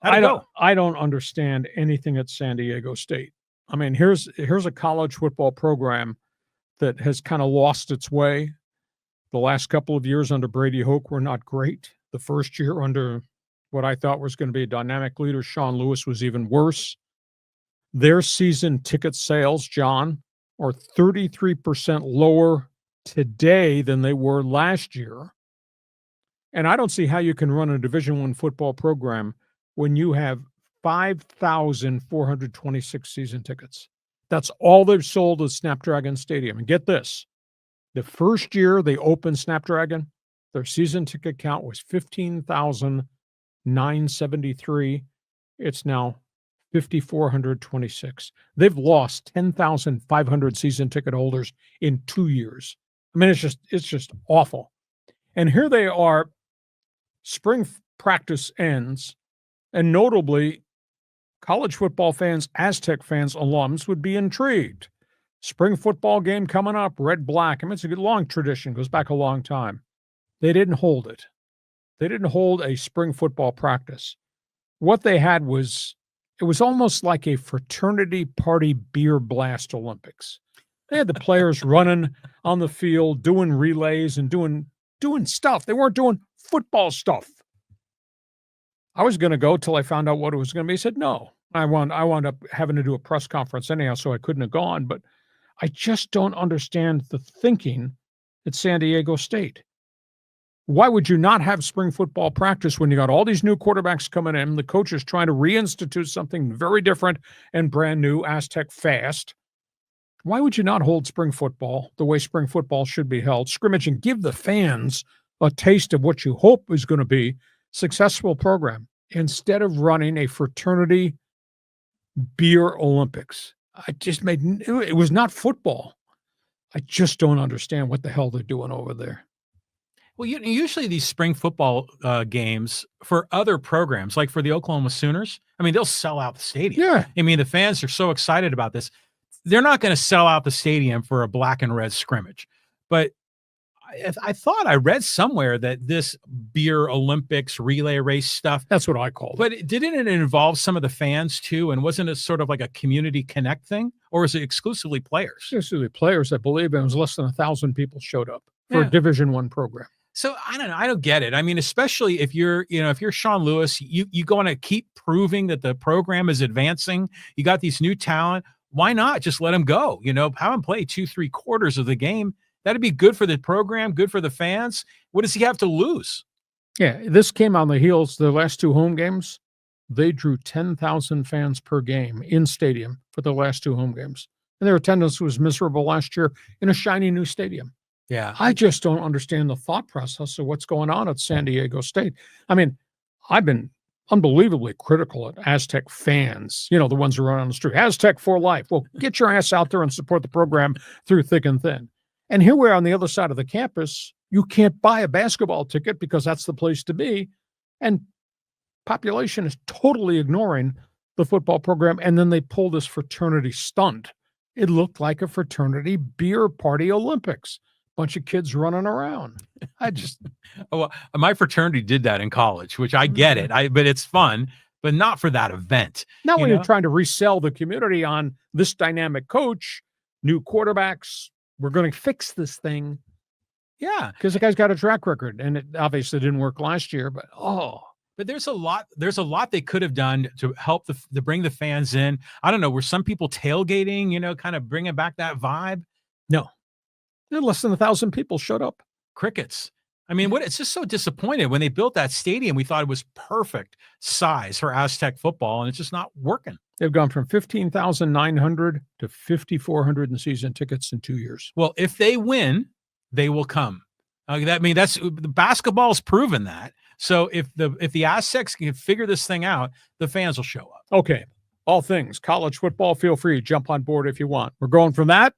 I don't understand anything at San Diego State. I mean, here's a college football program that has kind of lost its way. The last couple of years under Brady Hoke were not great. The first year under what I thought was going to be a dynamic leader, Sean Lewis, was even worse. Their season ticket sales, John, are 33% lower today than they were last year. And I don't see how you can run a Division I football program when you have 5,426 season tickets. That's all they've sold at Snapdragon Stadium. And get this, the first year they opened Snapdragon, their season ticket count was 15,973. It's now 5,426. They've lost 10,500 season ticket holders in 2 years. I mean, it's just awful. And here they are, spring practice ends, and notably, college football fans, Aztec fans, alums would be intrigued. Spring football game coming up, red, black. I mean, it's a good long tradition, goes back a long time. They didn't hold it. They didn't hold a spring football practice. What they had was, it was almost like a fraternity party beer blast Olympics. They had the players running on the field, doing relays and doing stuff. They weren't doing football stuff. I was going to go till I found out what it was going to be. I said, no. I wound up having to do a press conference anyhow, so I couldn't have gone. But I just don't understand the thinking at San Diego State. Why would you not have spring football practice when you got all these new quarterbacks coming in, the coaches trying to reinstitute something very different and brand new, Aztec fast? Why would you not hold spring football the way spring football should be held, scrimmage, and give the fans a taste of what you hope is going to be a successful program instead of running a fraternity beer Olympics? It was not football. I just don't understand what the hell they're doing over there. Well, usually these spring football games for other programs, like for the Oklahoma Sooners, I mean, they'll sell out the stadium. Yeah. I mean, the fans are so excited about this. They're not going to sell out the stadium for a black and red scrimmage. But I thought I read somewhere that this beer Olympics relay race stuff. That's what I called it. But didn't it involve some of the fans too? And wasn't it sort of like a community connect thing? Or is it exclusively players? Exclusively players, I believe. It was less than 1,000 people showed up for a Division I program. So I don't know. I don't get it. I mean, especially if you're Sean Lewis, you want to keep proving that the program is advancing. You got these new talent. Why not just let them go? Have them play 2-3 quarters of the game. That'd be good for the program, good for the fans. What does he have to lose? Yeah, this came on the heels. The last 2 home games, they drew 10,000 fans per game in stadium for the last 2 home games. And their attendance was miserable last year in a shiny new stadium. Yeah. I just don't understand the thought process of what's going on at San Diego State. I mean, I've been unbelievably critical at Aztec fans, the ones who run on the street. Aztec for life. Well, get your ass out there and support the program through thick and thin. And here we are on the other side of the campus. You can't buy a basketball ticket because that's the place to be. And population is totally ignoring the football program. And then they pull this fraternity stunt. It looked like a fraternity beer party Olympics. Bunch of kids running around. Well, my fraternity did that in college, which I get it. But it's fun, but not for that event. Not when you're trying to resell the community on this dynamic coach, new quarterbacks. We're going to fix this thing. Yeah. Because the guy's got a track record, and it obviously didn't work last year, but there's a lot they could have done to help to bring the fans in. I don't know. Were some people tailgating, kind of bringing back that vibe? No. Less than 1,000 people showed up. Crickets. I mean, it's just so disappointed. When they built that stadium, we thought it was perfect size for Aztec football, and it's just not working. They've gone from 15,900 to 5,400 in season tickets in 2 years. Well, if they win, they will come. That's the basketball's proven that. So if the Aztecs can figure this thing out, the fans will show up. Okay. All things college football, feel free to jump on board if you want. We're going from that